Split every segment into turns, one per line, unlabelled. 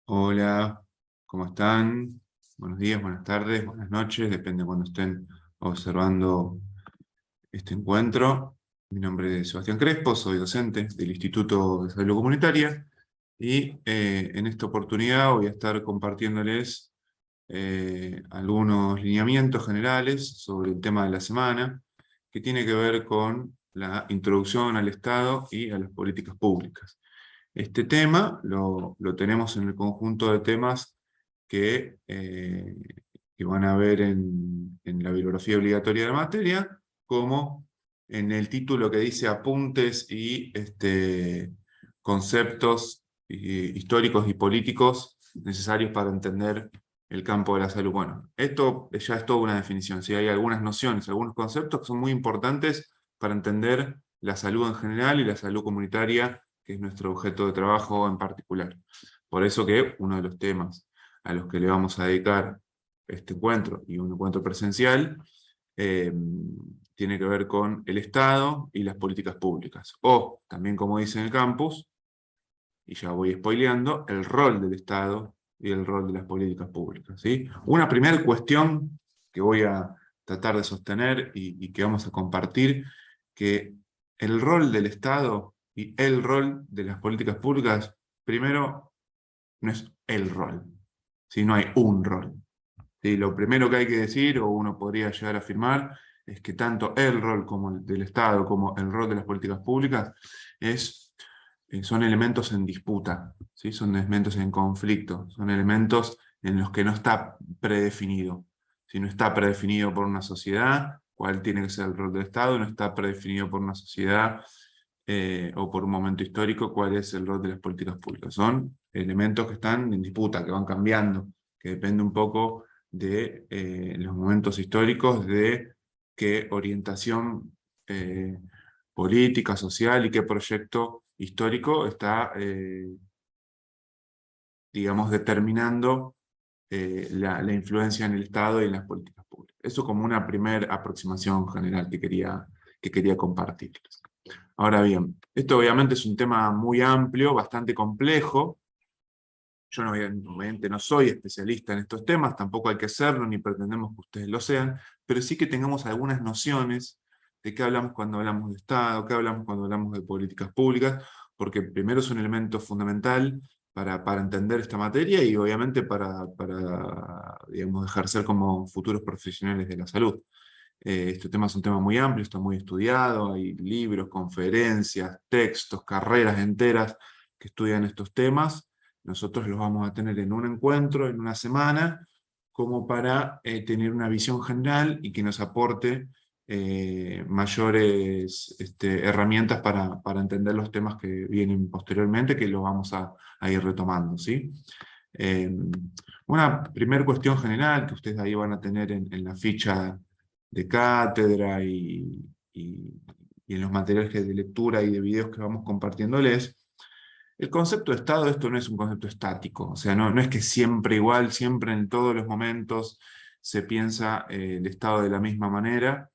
Hola, ¿cómo están? Buenos días, buenas tardes, buenas noches, depende de cuando estén observando este encuentro. Mi nombre es Sebastián Crespo, soy docente del Instituto de Salud Comunitaria y en esta oportunidad voy a estar compartiéndoles algunos lineamientos generales sobre el tema de la semana que tiene que ver con la introducción al Estado y a las políticas públicas. Este tema lo tenemos en el conjunto de temas que van a ver en la bibliografía obligatoria de la materia, como en el título que dice apuntes y conceptos históricos y políticos necesarios para entender el campo de la salud. Bueno, esto ya es toda una definición, ¿sí? Hay algunas nociones, algunos conceptos que son muy importantes para entender la salud en general y la salud comunitaria, que es nuestro objeto de trabajo en particular. Por eso que uno de los temas a los que le vamos a dedicar este encuentro, y un encuentro presencial, eh, tiene que ver con el Estado y las políticas públicas. O, también como dice en el campus, y ya voy spoileando, el rol del Estado y el rol de las políticas públicas, ¿sí? Una primera cuestión que voy a tratar de sostener y que vamos a compartir, que el rol del Estado y el rol de las políticas públicas, primero, no es el rol, ¿sí? No hay un rol. ¿Sí? Lo primero que hay que decir, o uno podría llegar a afirmar, es que tanto el rol como el del Estado como el rol de las políticas públicas son elementos en disputa, ¿sí? Son elementos en conflicto, son elementos en los que no está predefinido. Si no está predefinido por una sociedad, cuál tiene que ser el rol del Estado, no está predefinido por una sociedad o por un momento histórico, cuál es el rol de las políticas públicas. Son elementos que están en disputa, que van cambiando, que depende un poco de los momentos históricos, de qué orientación política, social y qué proyecto histórico está, digamos, determinando la influencia en el Estado y en las políticas públicas. Eso como una primera aproximación general que quería compartirles. Ahora bien, esto obviamente es un tema muy amplio, bastante complejo. Yo no, obviamente no soy especialista en estos temas, tampoco hay que serlo, ni pretendemos que ustedes lo sean, pero sí que tengamos algunas nociones de qué hablamos cuando hablamos de Estado, qué hablamos cuando hablamos de políticas públicas, porque primero es un elemento fundamental para entender esta materia y obviamente para digamos, ejercer como futuros profesionales de la salud. Este tema es un tema muy amplio, está muy estudiado, hay libros, conferencias, textos, carreras enteras que estudian estos temas. Nosotros los vamos a tener en un encuentro, en una semana, como para tener una visión general y que nos aporte mayores herramientas para entender los temas que vienen posteriormente, que los vamos a ir retomando, ¿sí? Eh, una primera cuestión general que ustedes ahí van a tener en la ficha de cátedra y en los materiales de lectura y de videos que vamos compartiéndoles, el concepto de Estado, esto no es un concepto estático, o sea, no es que siempre igual, siempre en todos los momentos se piensa el Estado de la misma manera,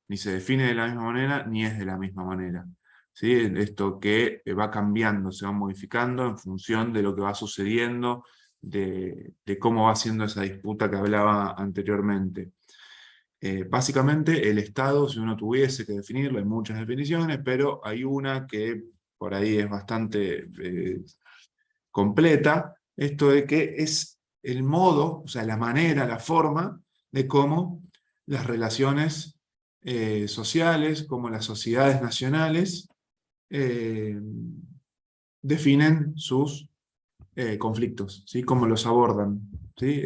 ni se define de la misma manera, ni es de la misma manera. ¿Sí? Esto que va cambiando, se va modificando en función de lo que va sucediendo, de cómo va siendo esa disputa que hablaba anteriormente. Básicamente, el Estado, si uno tuviese que definirlo, hay muchas definiciones, pero hay una que por ahí es bastante completa, esto de que es el modo, o sea, la manera, la forma de cómo las relaciones sociales, como las sociedades nacionales, eh, definen sus conflictos, ¿sí? Cómo los abordan. ¿Sí?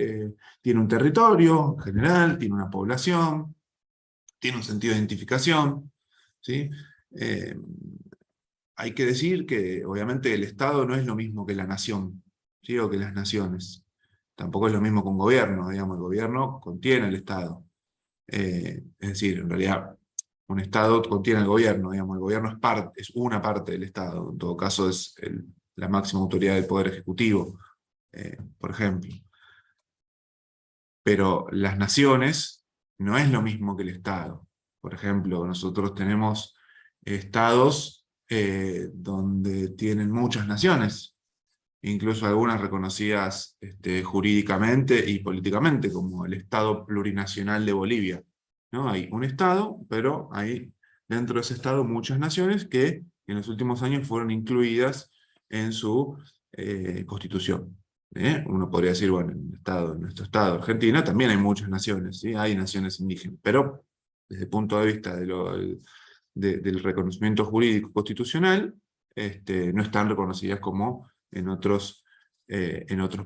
Tiene un territorio en general, tiene una población, tiene un sentido de identificación, ¿sí? Eh, Hay que decir que obviamente el Estado no es lo mismo que la nación, ¿sí? O que las naciones. Tampoco es lo mismo que un gobierno, digamos, el gobierno contiene el Estado. Es decir, en realidad, un Estado contiene el gobierno, digamos, el gobierno es una parte del Estado, en todo caso es la máxima autoridad del Poder Ejecutivo, por ejemplo. Pero las naciones no es lo mismo que el Estado. Por ejemplo, nosotros tenemos estados donde tienen muchas naciones, incluso algunas reconocidas jurídicamente y políticamente, como el Estado Plurinacional de Bolivia, ¿no? Hay un Estado, pero hay dentro de ese Estado muchas naciones que en los últimos años fueron incluidas en su constitución. Uno podría decir, bueno, en nuestro Estado, Argentina, también hay muchas naciones, ¿sí? Hay naciones indígenas, pero desde el punto de vista del reconocimiento jurídico constitucional, no están reconocidas como en otros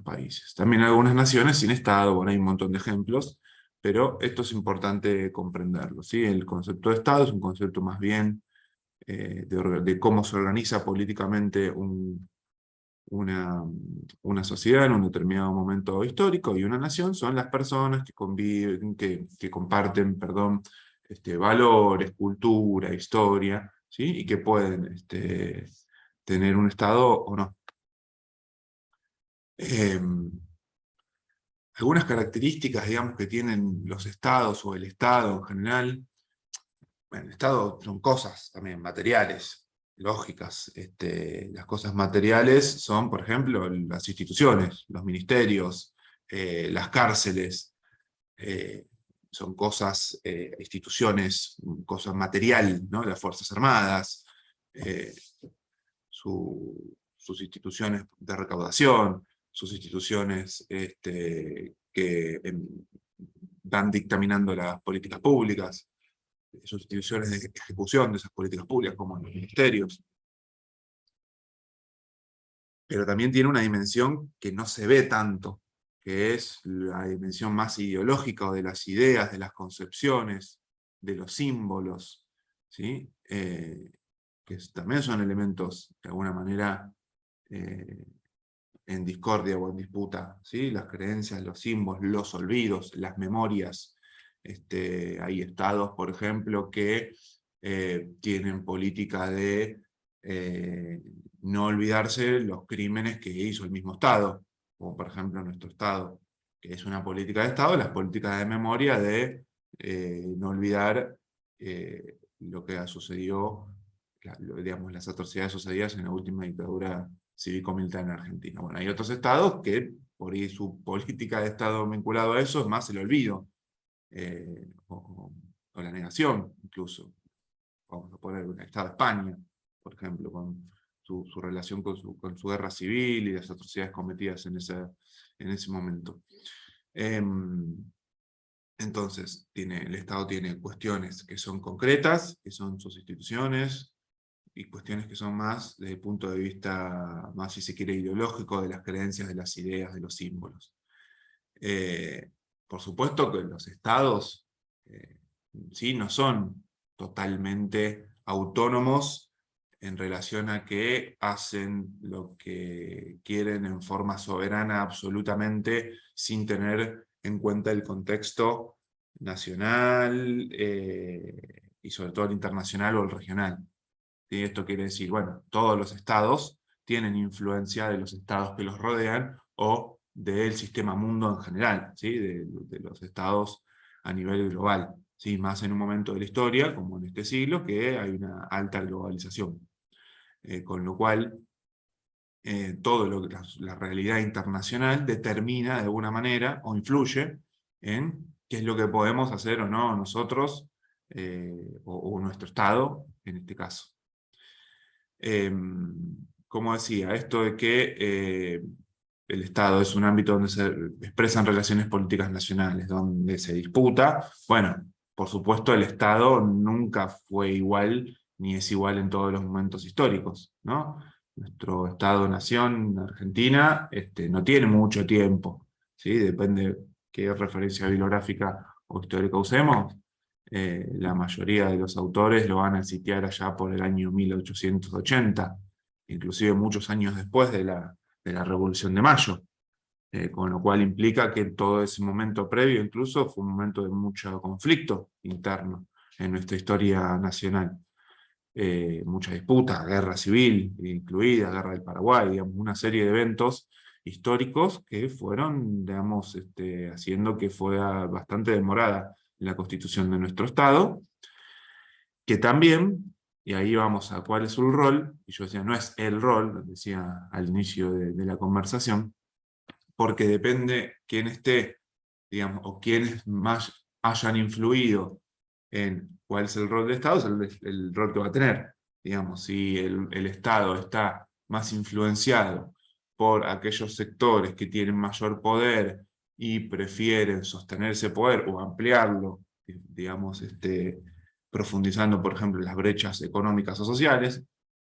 países. También algunas naciones sin Estado, bueno, hay un montón de ejemplos, pero esto es importante comprenderlo, ¿sí? El concepto de Estado es un concepto más bien de cómo se organiza políticamente una sociedad en un determinado momento histórico, y una nación son las personas que conviven, que comparten, perdón, valores, cultura, historia, ¿sí? Y que pueden tener un Estado o no. Algunas características, digamos, que tienen los estados o el Estado en general. Bueno, el Estado son cosas también materiales, lógicas. Las cosas materiales son, por ejemplo, las instituciones, los ministerios, las cárceles, eh, son cosas, instituciones, cosas material, ¿no? Las Fuerzas Armadas, eh, sus instituciones de recaudación, sus instituciones que van dictaminando las políticas públicas, sus instituciones de ejecución de esas políticas públicas, como los ministerios. Pero también tiene una dimensión que no se ve tanto, que es la dimensión más ideológica, o de las ideas, de las concepciones, de los símbolos, ¿sí? Que también son elementos, de alguna manera, en discordia o en disputa, ¿sí? Las creencias, los símbolos, los olvidos, las memorias. Hay estados, por ejemplo, que tienen política de no olvidarse los crímenes que hizo el mismo Estado, como por ejemplo nuestro Estado, que es una política de Estado, las políticas de memoria de no olvidar lo que sucedió, digamos, las atrocidades sucedidas en la última dictadura cívico-militar en Argentina. Bueno, hay otros estados que, por ahí su política de Estado vinculado a eso, es más el olvido, o la negación, incluso. Vamos a poner el Estado de España, por ejemplo, con su relación con su guerra civil y las atrocidades cometidas en ese momento. Entonces, el Estado tiene cuestiones que son concretas, que son sus instituciones, y cuestiones que son más desde el punto de vista, más si se quiere, ideológico, de las creencias, de las ideas, de los símbolos. Por supuesto que los estados sí no son totalmente autónomos en relación a que hacen lo que quieren en forma soberana absolutamente, sin tener en cuenta el contexto nacional, y sobre todo el internacional o el regional. ¿Sí? Esto quiere decir, bueno, todos los estados tienen influencia de los estados que los rodean o del sistema mundo en general, ¿sí? De los estados a nivel global, ¿sí? Más en un momento de la historia, como en este siglo, que hay una alta globalización. Con lo cual, todo la realidad internacional determina de alguna manera o influye en qué es lo que podemos hacer o no nosotros, o nuestro Estado en este caso. Como decía, esto de que el Estado es un ámbito donde se expresan relaciones políticas nacionales, donde se disputa. Bueno, por supuesto el Estado nunca fue igual, ni es igual en todos los momentos históricos, ¿no? Nuestro Estado-nación, Argentina, no tiene mucho tiempo, ¿sí? Depende qué referencia bibliográfica o histórica usemos. La mayoría de los autores lo van a sitiar allá por el año 1880, inclusive muchos años después de la Revolución de Mayo, con lo cual implica que todo ese momento previo incluso fue un momento de mucho conflicto interno en nuestra historia nacional. Mucha disputa, guerra civil incluida, guerra del Paraguay, digamos, una serie de eventos históricos que fueron, digamos, haciendo que fuera bastante demorada la constitución de nuestro Estado, que también Y ahí vamos a cuál es su rol, y yo decía, no es el rol, lo decía al inicio de la conversación, porque depende quién esté, digamos, o quiénes más hayan influido en cuál es el rol del Estado, es el rol que va a tener. Digamos, si el Estado está más influenciado por aquellos sectores que tienen mayor poder y prefieren sostener ese poder o ampliarlo, digamos, profundizando, por ejemplo, en las brechas económicas o sociales,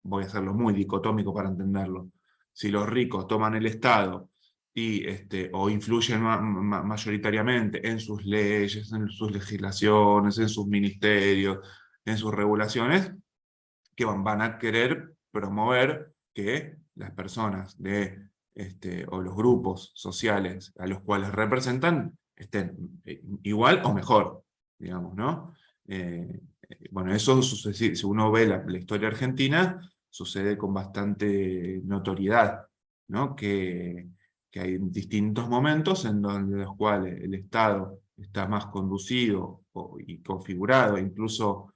voy a hacerlo muy dicotómico para entenderlo. Si los ricos toman el Estado y, o influyen mayoritariamente en sus leyes, en sus legislaciones, en sus ministerios, en sus regulaciones, que van a querer promover que las personas o los grupos sociales a los cuales representan estén igual o mejor, digamos, ¿no? Bueno, eso sucede, si uno ve la historia argentina, sucede con bastante notoriedad, ¿no? Que hay distintos momentos en donde los cuales el Estado está más conducido y configurado, incluso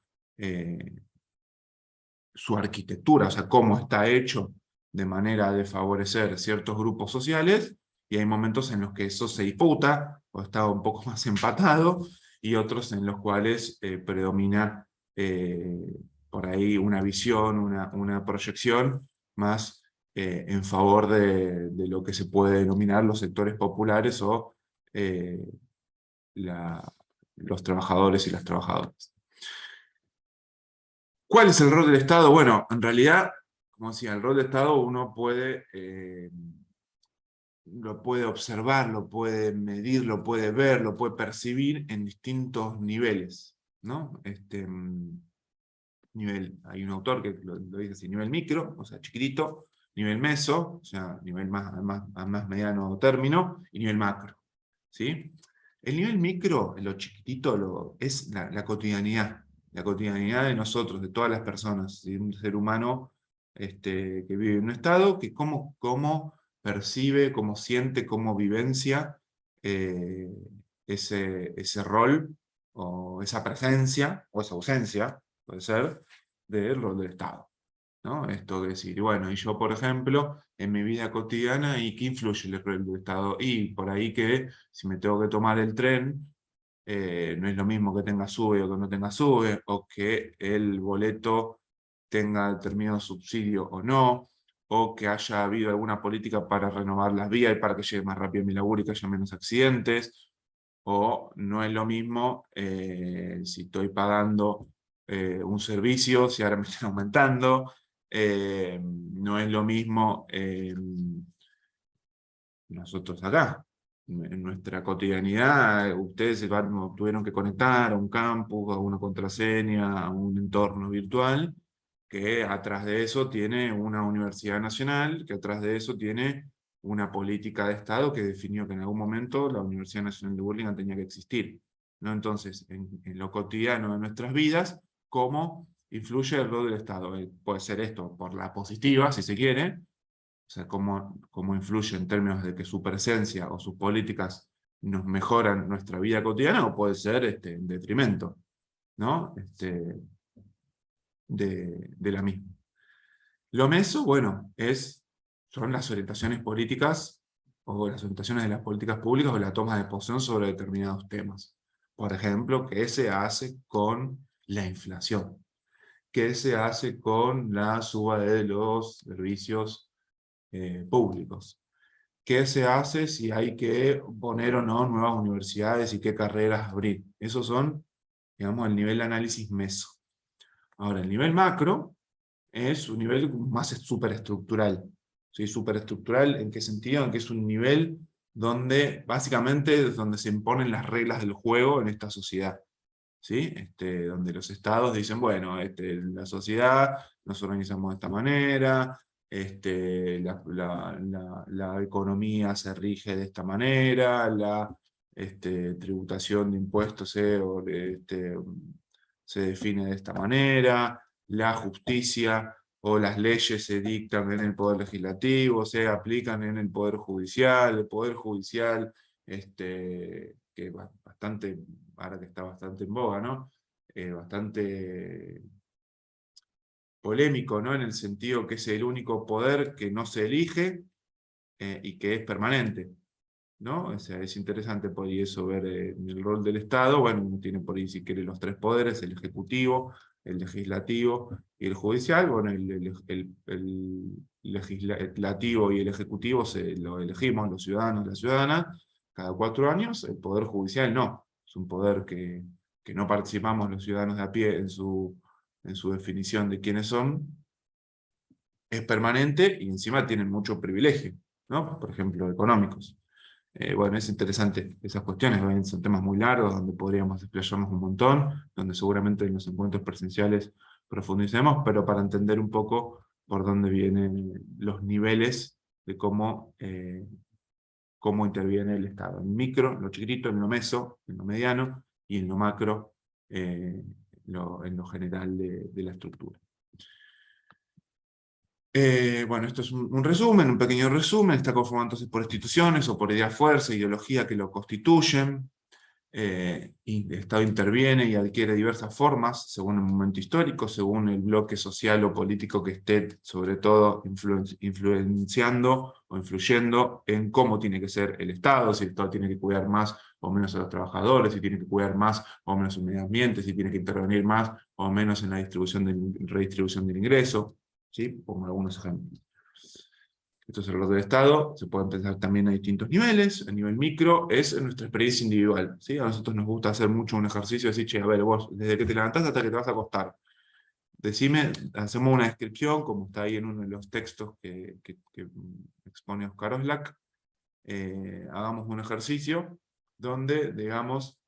su arquitectura, o sea, cómo está hecho de manera de favorecer ciertos grupos sociales, y hay momentos en los que eso se disputa o está un poco más empatado, y otros en los cuales predomina eh, por ahí una visión, una proyección más en favor de lo que se puede denominar los sectores populares o eh, la, los trabajadores y las trabajadoras. ¿Cuál es el rol del Estado? Bueno, en realidad, como decía, el rol del Estado uno lo puede observar, lo puede medir, lo puede ver, lo puede percibir en distintos niveles, ¿no? Hay un autor que lo dice así, nivel micro, o sea, chiquitito, nivel meso, o sea, nivel más mediano término, y nivel macro, ¿sí? El nivel micro, lo chiquitito, es la cotidianidad de nosotros, de todas las personas, de un ser humano que vive en un estado, que cómo percibe, cómo siente, cómo vivencia eh, ese rol, o esa presencia, o esa ausencia, puede ser, del rol del Estado, ¿no? Esto de decir, bueno, y yo, por ejemplo, en mi vida cotidiana, ¿y qué influye el rol del Estado? Y por ahí que si me tengo que tomar el tren, no es lo mismo que tenga SUBE o que no tenga SUBE, o que el boleto tenga determinado subsidio o no, o que haya habido alguna política para renovar las vías y para que llegue más rápido mi laburo y que haya menos accidentes, o no es lo mismo si estoy pagando un servicio, si ahora me están aumentando, no es lo mismo nosotros acá. En nuestra cotidianidad, ustedes tuvieron que conectar a un campus, a una contraseña, a un entorno virtual, que atrás de eso tiene una universidad nacional, que atrás de eso tiene una política de Estado que definió que en algún momento la Universidad Nacional de Burlingame tenía que existir, ¿no? Entonces, en lo cotidiano de nuestras vidas, ¿cómo influye el rol del Estado? Puede ser esto por la positiva, si se quiere, o sea, cómo influye en términos de que su presencia o sus políticas nos mejoran nuestra vida cotidiana, o puede ser en detrimento, ¿no? De la misma. Lo meso, bueno, son las orientaciones políticas o las orientaciones de las políticas públicas o la toma de posición sobre determinados temas. Por ejemplo, ¿qué se hace con la inflación? ¿Qué se hace con la suba de los servicios públicos? ¿Qué se hace si hay que poner o no nuevas universidades y qué carreras abrir? Esos son, digamos, el nivel de análisis meso. Ahora, el nivel macro es un nivel más superestructural. ¿Sí? Superestructural, ¿en qué sentido? En que es un nivel donde básicamente es donde se imponen las reglas del juego en esta sociedad. ¿Sí? Donde los estados dicen, bueno, la sociedad nos organizamos de esta manera, la economía se rige de esta manera, la tributación de impuestos se define de esta manera, la justicia o las leyes se dictan en el Poder Legislativo, se aplican en el Poder Judicial, que es bastante, ahora que está bastante en boga, ¿no? Bastante polémico, ¿no? En el sentido que es el único poder que no se elige y que es permanente, ¿no? O sea, es interesante por ahí eso ver el rol del Estado. Bueno, uno tiene por ahí, si quiere, los tres poderes: el ejecutivo, el legislativo y el judicial. Bueno, el legislativo y el ejecutivo lo elegimos los ciudadanos y las ciudadanas cada 4 años. El poder judicial no, es un poder que no participamos los ciudadanos de a pie en su definición de quiénes son. Es permanente y encima tienen mucho privilegio, ¿no? Por ejemplo, económicos. Bueno, es interesante esas cuestiones, obviamente son temas muy largos, donde podríamos explayarnos un montón, donde seguramente en los encuentros presenciales profundicemos, pero para entender un poco por dónde vienen los niveles de cómo interviene el Estado. En micro, en lo chiquitito, en lo meso, en lo mediano, y en lo macro, en lo general de la estructura. Bueno, esto es un resumen, un pequeño resumen. Está conformado entonces por instituciones o por ideas fuerza, ideología que lo constituyen. Y el Estado interviene y adquiere diversas formas según el momento histórico, según el bloque social o político que esté, sobre todo, influenciando o influyendo en cómo tiene que ser el Estado, si el Estado tiene que cuidar más o menos a los trabajadores, si tiene que cuidar más o menos el medio ambiente, si tiene que intervenir más o menos en la redistribución del ingreso. ¿Sí? Pongo algunos ejemplos. Esto es el rol del Estado. Se pueden pensar también a distintos niveles. El nivel micro es nuestra experiencia individual, ¿sí? A nosotros nos gusta hacer mucho un ejercicio de decir, che, a ver, vos, desde que te levantás hasta que te vas a acostar, decime, hacemos una descripción, como está ahí en uno de los textos que expone Oscar Oslak. Hagamos un ejercicio donde, digamos,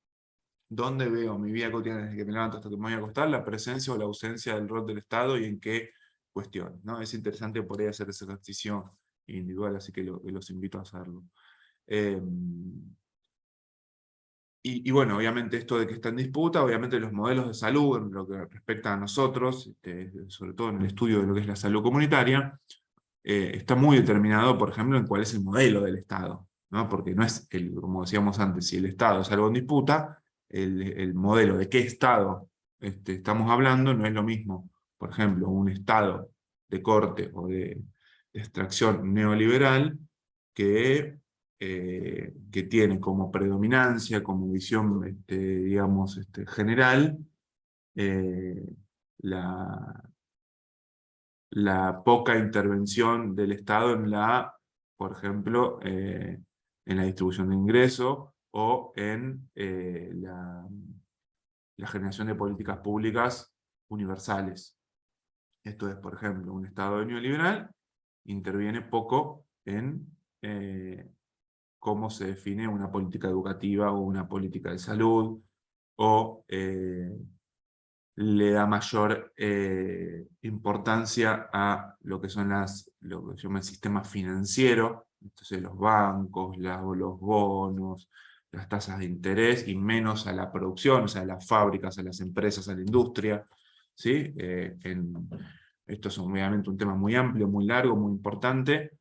donde veo mi vida cotidiana desde que me levanto hasta que me voy a acostar, la presencia o la ausencia del rol del Estado y en qué cuestiones, ¿no? Es interesante por ahí hacer ese ejercicio individual, así que los invito a hacerlo. Y bueno, obviamente esto de que está en disputa, obviamente los modelos de salud, en lo que respecta a nosotros, sobre todo en el estudio de lo que es la salud comunitaria, está muy determinado, por ejemplo, en cuál es el modelo del Estado, ¿no? Porque no es, como decíamos antes, si el Estado es algo en disputa, el modelo de qué Estado estamos hablando no es lo mismo. Por ejemplo, un Estado de corte o de extracción neoliberal que tiene como predominancia, como visión, digamos, general, eh, la, la poca intervención del Estado por ejemplo, en la distribución de ingresos o en la generación de políticas públicas universales. Esto es, por ejemplo, un Estado neoliberal interviene poco en cómo se define una política educativa o una política de salud, o le da mayor importancia a lo que son lo que se llama el sistema financiero, entonces los bancos, los bonos, las tasas de interés, y menos a la producción, o sea, a las fábricas, a las empresas, a la industria, ¿sí? Esto es obviamente un tema muy amplio, muy largo, muy importante.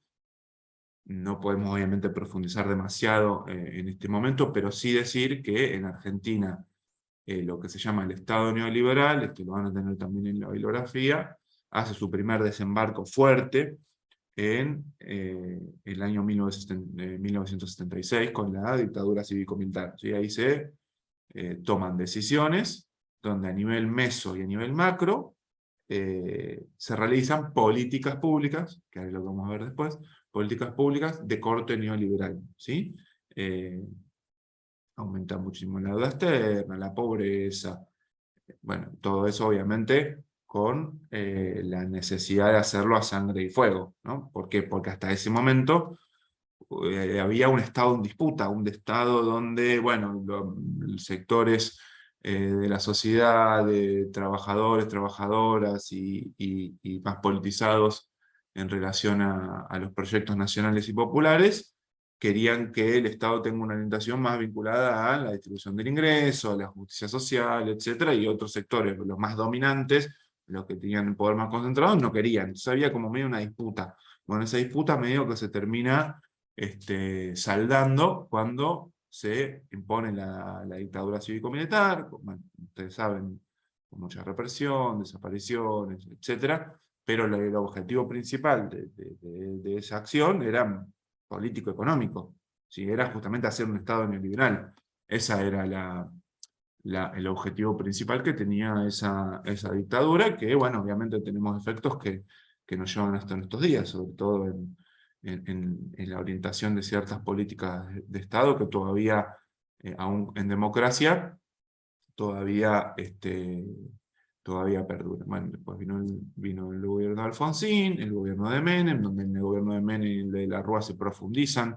No podemos obviamente profundizar demasiado en este momento, pero sí decir que en Argentina lo que se llama el Estado neoliberal, esto lo van a tener también en la bibliografía, hace su primer desembarco fuerte en el año 1976 con la dictadura cívico-militar. ¿Sí? Ahí se toman decisiones donde a nivel meso y a nivel macro se realizan políticas públicas, que es lo que vamos a ver después, políticas públicas de corte neoliberal, ¿sí? Aumenta muchísimo la deuda externa, la pobreza, bueno, todo eso obviamente con la necesidad de hacerlo a sangre y fuego, ¿no? ¿Por qué? Porque hasta ese momento había un Estado en disputa, un Estado donde, bueno, los sectores de la sociedad, de trabajadores, trabajadoras y más politizados en relación a los proyectos nacionales y populares, querían que el Estado tenga una orientación más vinculada a la distribución del ingreso, a la justicia social, etcétera, y otros sectores, los más dominantes, los que tenían el poder más concentrado, no querían. Entonces había como medio una disputa. Bueno, esa disputa medio que se termina saldando cuando se impone la dictadura cívico-militar. Bueno, ustedes saben con mucha represión, desapariciones, etcétera, pero el objetivo principal de esa acción era político-económico, ¿sí? Era justamente hacer un Estado neoliberal. Esa era el objetivo principal que tenía esa dictadura, que, bueno, obviamente tenemos efectos que nos llevan hasta nuestros días, sobre todo en la orientación de ciertas políticas de Estado que todavía, aún en democracia, todavía, todavía perdura. Bueno, después vino el gobierno de Alfonsín, el gobierno de Menem, donde en el gobierno de Menem y el de la Rúa se profundizan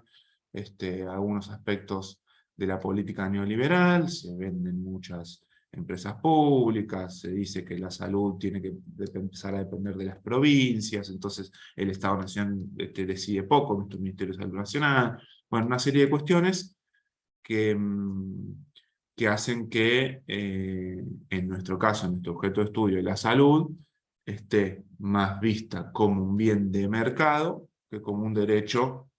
algunos aspectos de la política neoliberal, se venden muchas empresas públicas, se dice que la salud tiene que empezar a depender de las provincias, entonces el Estado-Nación decide poco, nuestro Ministerio de Salud Nacional, bueno, una serie de cuestiones que, que hacen que, en nuestro caso, en nuestro objeto de estudio, la salud, esté más vista como un bien de mercado que como un derecho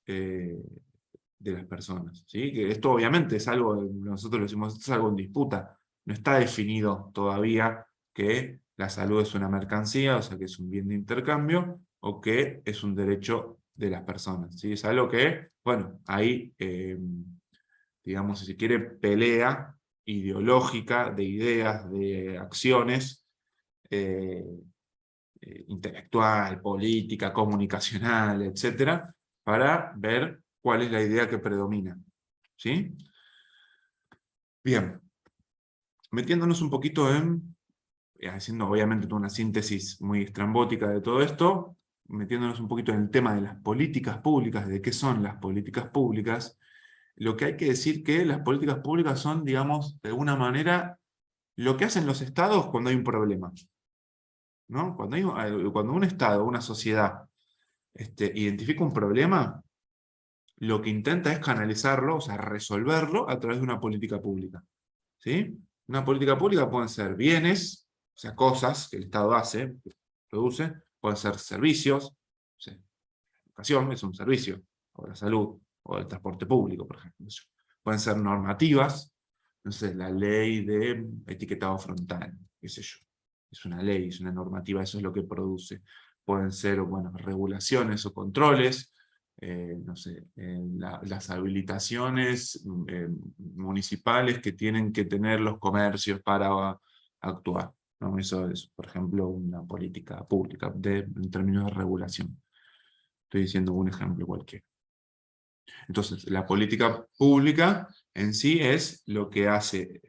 de las personas, ¿sí? Que esto obviamente es algo, nosotros lo decimos, esto es algo en disputa, no está definido todavía que la salud es una mercancía, o sea que es un bien de intercambio, o que es un derecho de las personas, ¿sí? Es algo que, bueno, ahí, digamos, si se quiere, pelea ideológica de ideas, de acciones, eh, intelectual, política, comunicacional, etcétera, para ver cuál es la idea que predomina. ¿Sí? Bien. Metiéndonos un poquito haciendo obviamente una síntesis muy estrambótica de todo esto, metiéndonos un poquito en el tema de las políticas públicas, de qué son las políticas públicas, lo que hay que decir que las políticas públicas son, digamos, de alguna manera, lo que hacen los estados cuando hay un problema, ¿no? Cuando un estado, una sociedad, identifica un problema, lo que intenta es canalizarlo, o sea, resolverlo a través de una política pública. ¿Sí? Una política pública pueden ser bienes, o sea, cosas que el Estado hace, produce, pueden ser servicios, o sea, educación es un servicio, o la salud, o el transporte público, por ejemplo. Pueden ser normativas, no sé, la ley de etiquetado frontal, qué sé yo. Es una ley, es una normativa, eso es lo que produce. Pueden ser, bueno, regulaciones o controles, no sé, las habilitaciones municipales que tienen que tener los comercios para actuar, ¿no? Eso es, por ejemplo, una política pública en términos de regulación. Estoy diciendo un ejemplo cualquiera. Entonces, la política pública en sí es lo que hace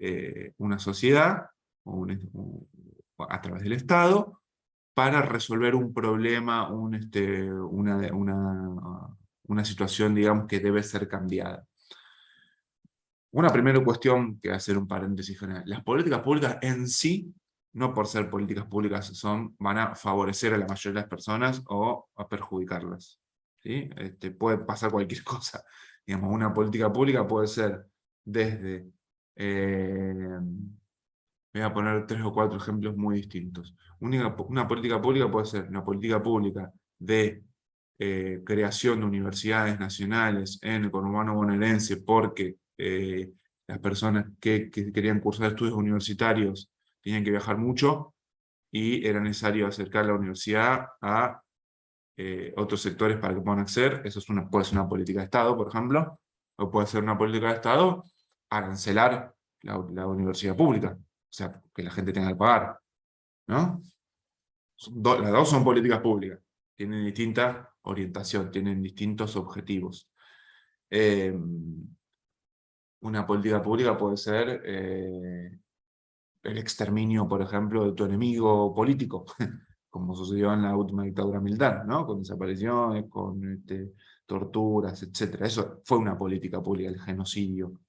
una sociedad a través del Estado para resolver un problema, una situación, digamos, que debe ser cambiada. Una primera cuestión que hacer un paréntesis general. Las políticas públicas en sí, no por ser políticas públicas, van a favorecer a la mayoría de las personas o a perjudicarlas. ¿Sí? Puede pasar cualquier cosa. Digamos, una política pública puede ser desde... voy a poner 3 o 4 ejemplos muy distintos. Una política pública puede ser una política pública de creación de universidades nacionales en el conurbano bonaerense porque las personas que querían cursar estudios universitarios tenían que viajar mucho y era necesario acercar la universidad a otros sectores para que puedan acceder. Eso puede ser una política de Estado, por ejemplo, o puede ser una política de Estado arancelar la universidad pública, o sea, que la gente tenga que pagar, ¿no? Las dos son políticas públicas, tienen distinta orientación, tienen distintos objetivos. Una política pública puede ser el exterminio, por ejemplo, de tu enemigo político, como sucedió en la última dictadura militar, ¿no? Con desapariciones, con torturas, etc. Eso fue una política pública, el genocidio.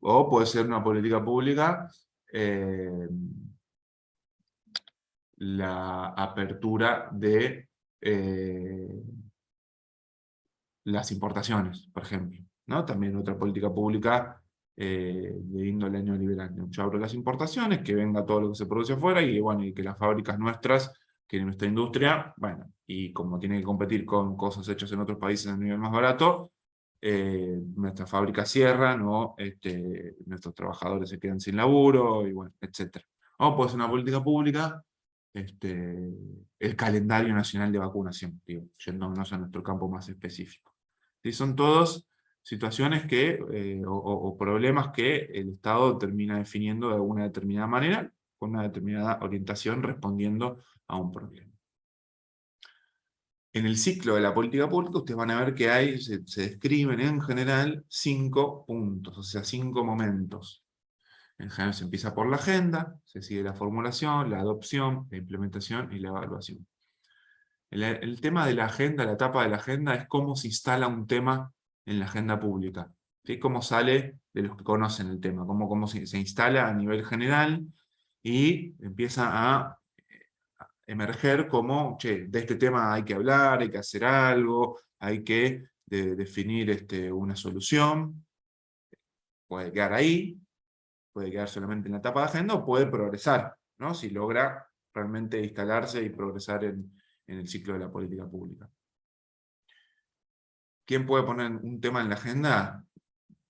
O puede ser una política pública la apertura de las importaciones, por ejemplo, ¿no? También otra política pública de índole neoliberal. Yo abro las importaciones, que venga todo lo que se produce afuera y, bueno, y que las fábricas nuestras, que nuestra industria, bueno, y como tiene que competir con cosas hechas en otros países a nivel más barato, nuestras fábricas cierran o nuestros trabajadores se quedan sin laburo, y bueno, etc. O puede ser una política pública, el calendario nacional de vacunación, digo, yéndonos a nuestro campo más específico. ¿Sí? Son todas situaciones que, o problemas que el Estado termina definiendo de alguna determinada manera, con una determinada orientación, respondiendo a un problema. En el ciclo de la política pública, ustedes van a ver que se describen en general 5 puntos, o sea, 5 momentos. En general se empieza por la agenda, se sigue la formulación, la adopción, la implementación y la evaluación. El tema de la agenda, la etapa de la agenda, es cómo se instala un tema en la agenda pública. ¿Sí? Cómo sale de los que conocen el tema, cómo se instala a nivel general y empieza a emerger como, che, de este tema hay que hablar, hay que hacer algo, hay que definir una solución. Puede quedar ahí, puede quedar solamente en la etapa de agenda o puede progresar, ¿no? Si logra realmente instalarse y progresar en el ciclo de la política pública. ¿Quién puede poner un tema en la agenda?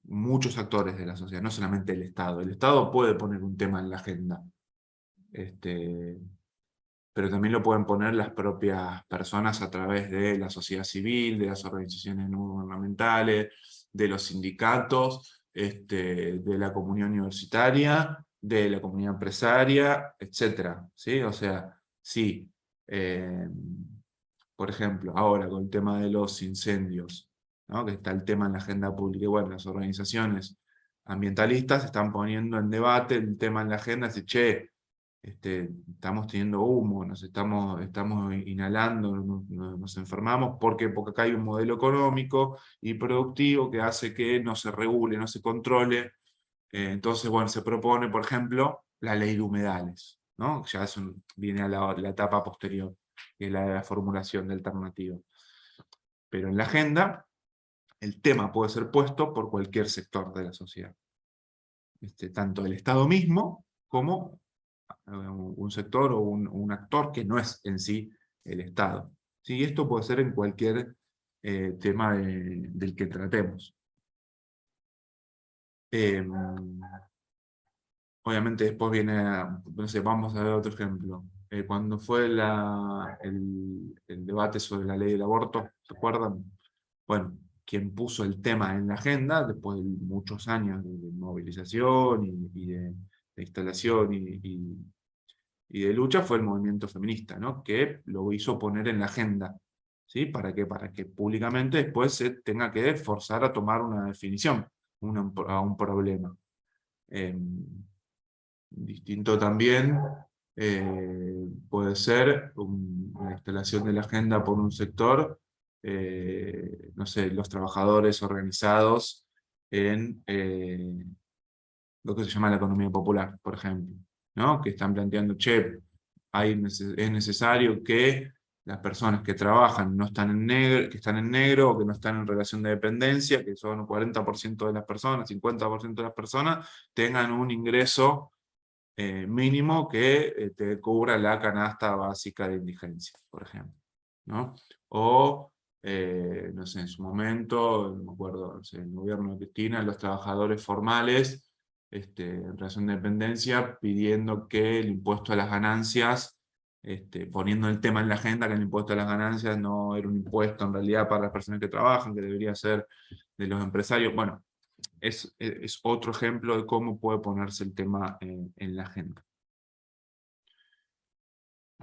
Muchos actores de la sociedad, no solamente el Estado. El Estado puede poner un tema en la agenda, pero también lo pueden poner las propias personas a través de la sociedad civil, de las organizaciones no gubernamentales, de los sindicatos, de la comunidad universitaria, de la comunidad empresaria, etc. ¿Sí? O sea, sí, por ejemplo, ahora con el tema de los incendios, ¿no? Que está el tema en la agenda pública, y bueno, las organizaciones ambientalistas están poniendo en debate el tema en la agenda, así, che, estamos teniendo humo, estamos inhalando, nos enfermamos, porque acá hay un modelo económico y productivo que hace que no se regule, no se controle. Entonces, bueno, se propone, por ejemplo, la ley de humedales, ¿no? Ya viene a la etapa posterior, que es la de la formulación de alternativa. Pero en la agenda, el tema puede ser puesto por cualquier sector de la sociedad. Tanto el Estado mismo como un sector o un actor que no es en sí el Estado. ¿Sí? Esto puede ser en cualquier tema del que tratemos. Obviamente después viene, no sé, vamos a ver otro ejemplo. Cuando fue el debate sobre la ley del aborto, ¿se acuerdan? Bueno, quien puso el tema en la agenda, después de muchos años de movilización y de instalación y de lucha, fue el movimiento feminista, ¿no? Que lo hizo poner en la agenda. ¿Sí? ¿Para qué? Para que públicamente después se tenga que forzar a tomar una definición a un problema. Distinto también puede ser una instalación de la agenda por un sector, no sé, los trabajadores organizados en lo que se llama la economía popular, por ejemplo, ¿no? Que están planteando, che, es necesario que las personas que trabajan no están en negro, que están en negro o que no están en relación de dependencia, que son un 40% de las personas, 50% de las personas, tengan un ingreso mínimo que te cubra la canasta básica de indigencia, por ejemplo, ¿no? O, no sé, en su momento, no me acuerdo, no sé, el gobierno de Cristina, los trabajadores formales, en relación de dependencia, pidiendo que el impuesto a las ganancias, poniendo el tema en la agenda, que el impuesto a las ganancias no era un impuesto en realidad para las personas que trabajan, que debería ser de los empresarios. Bueno, es otro ejemplo de cómo puede ponerse el tema en la agenda.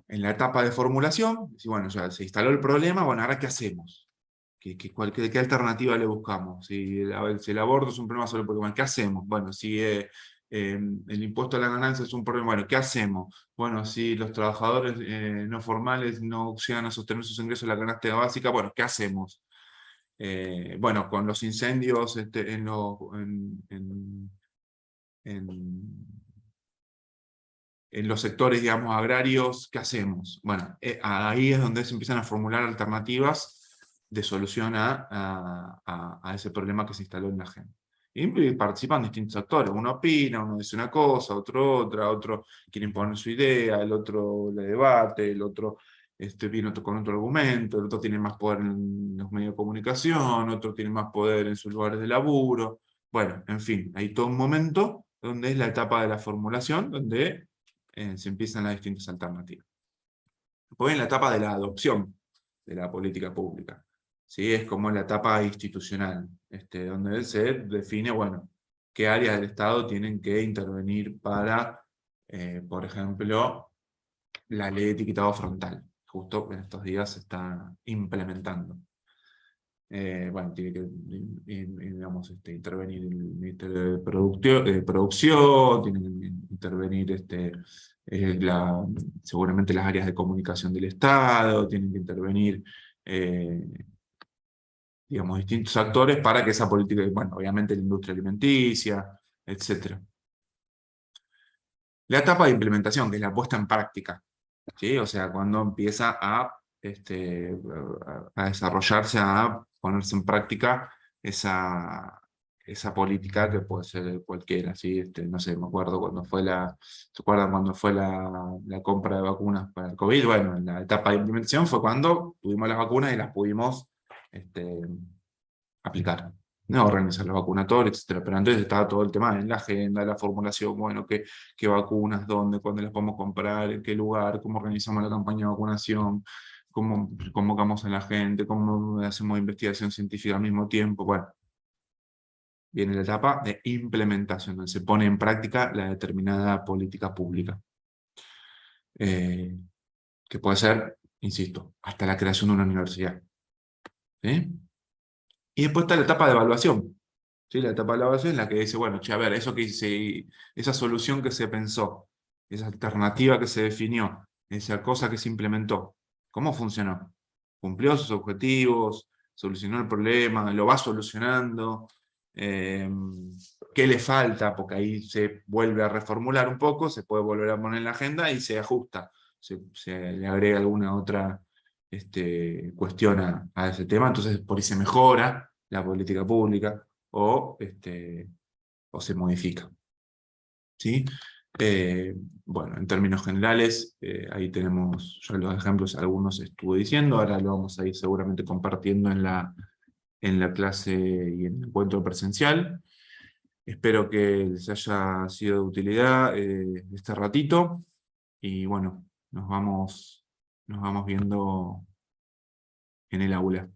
En la etapa de formulación, bueno, ya se instaló el problema, bueno, ¿ahora qué hacemos? ¿Qué alternativa le buscamos? Si el aborto es un problema sobre el problema, ¿qué hacemos? Bueno, si el impuesto a la ganancia es un problema, bueno, ¿qué hacemos? Bueno, si los trabajadores no formales no llegan a sostener sus ingresos en la canasta básica, bueno, ¿qué hacemos? Bueno, con los incendios en los sectores, digamos, agrarios, ¿qué hacemos? Bueno, ahí es donde se empiezan a formular alternativas de solución a ese problema que se instaló en la agenda. Y participan distintos actores, uno opina, uno dice una cosa, otro otra, otro quiere imponer su idea, el otro le debate, el otro viene con otro argumento, el otro tiene más poder en los medios de comunicación, otro tiene más poder en sus lugares de laburo. Bueno, en fin, hay todo un momento donde es la etapa de la formulación, donde se empiezan las distintas alternativas. Después en la etapa de la adopción de la política pública. ¿Sí? Es como la etapa institucional, donde se define, bueno, qué áreas del Estado tienen que intervenir para, por ejemplo, la ley de etiquetado frontal. Justo en estos días se está implementando. Bueno, tiene que digamos, intervenir el Ministerio de Producción, tiene que intervenir seguramente las áreas de comunicación del Estado, tienen que intervenir digamos, distintos actores para que esa política, bueno, obviamente la industria alimenticia, etc. La etapa de implementación, que es la puesta en práctica, ¿sí? O sea, cuando empieza a desarrollarse, a ponerse en práctica esa política que puede ser cualquiera, ¿sí? No sé, me acuerdo cuando fue ¿se acuerdan cuando fue la compra de vacunas para el COVID? Bueno, en la etapa de implementación fue cuando tuvimos las vacunas y las pudimos aplicar, ¿no? Organizar los vacunatorios, etcétera. Pero antes estaba todo el tema en la agenda, la formulación, bueno, qué vacunas, dónde, cuándo las podemos comprar, en qué lugar, cómo organizamos la campaña de vacunación, cómo convocamos a la gente, cómo hacemos investigación científica al mismo tiempo. Bueno, viene la etapa de implementación, donde se pone en práctica la determinada política pública. Que puede ser, insisto, hasta la creación de una universidad. ¿Sí? Y después está la etapa de evaluación. ¿Sí? La etapa de evaluación es la que dice, bueno, che, a ver, esa solución que se pensó, esa alternativa que se definió, esa cosa que se implementó, ¿cómo funcionó? ¿Cumplió sus objetivos? ¿Solucionó el problema? ¿Lo va solucionando? ¿Qué le falta? Porque ahí se vuelve a reformular un poco, se puede volver a poner en la agenda y se ajusta. Se le agrega alguna otra cuestión a ese tema, entonces por ahí se mejora la política pública o se modifica. ¿Sí? Bueno, en términos generales, ahí tenemos ya los ejemplos, algunos estuve diciendo, ahora lo vamos a ir seguramente compartiendo en la clase y en el encuentro presencial. Espero que les haya sido de utilidad este ratito, y bueno, nos vamos viendo en el aula.